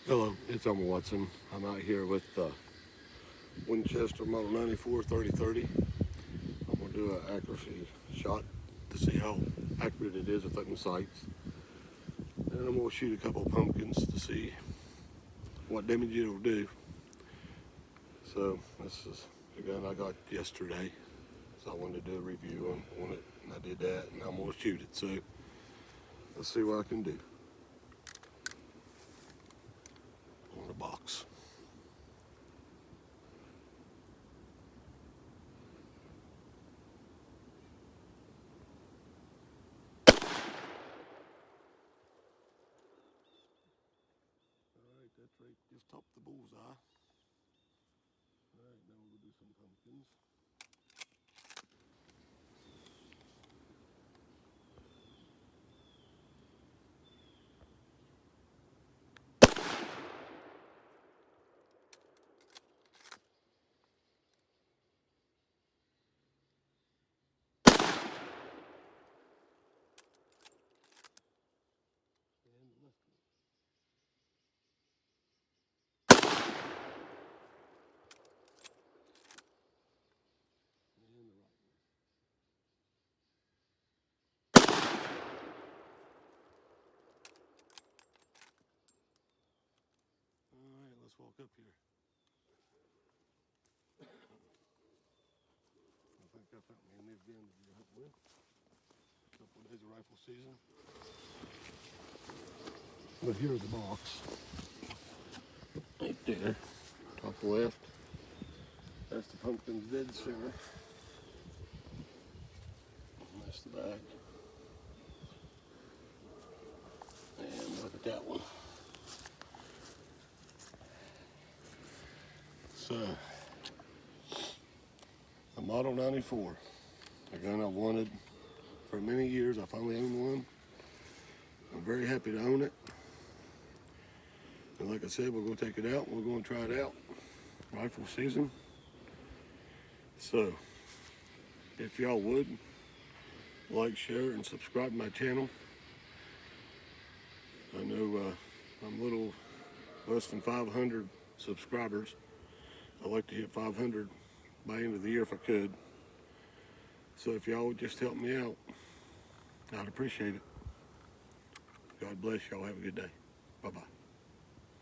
Hello, it's Elmer Watson. I'm out here with Winchester Model 94 3030. I'm going to do an accuracy shot to see how accurate it is with open sights. And I'm going to shoot a couple of pumpkins to see what damage it'll do. So this is a gun I got yesterday. So I wanted to do a review on it, and I did that, and I'm going to shoot it. So let's see what I can do on the box. Alright, that's right, just topped the bullseye. Alright, now we'll do some pumpkins. And the left one. And the right one. Alright, let's walk up here. I think I found me a new gun to hunt with. A couple of days of rifle season. But here's the box. Right there. Top left. That's the pumpkin's dead center. And that's the back. And look at that one. So, the Model 94. A gun I've wanted for many years. I finally own one. I'm very happy to own it. And like I said, we're going to take it out. We're going to try it out. Rifle season. So, if y'all would, like, share, and subscribe to my channel. I know I'm a little less than 500 subscribers. I'd like to hit 500 by the end of the year if I could. So if y'all would just help me out, I'd appreciate it. God bless y'all. Have a good day. Bye-bye.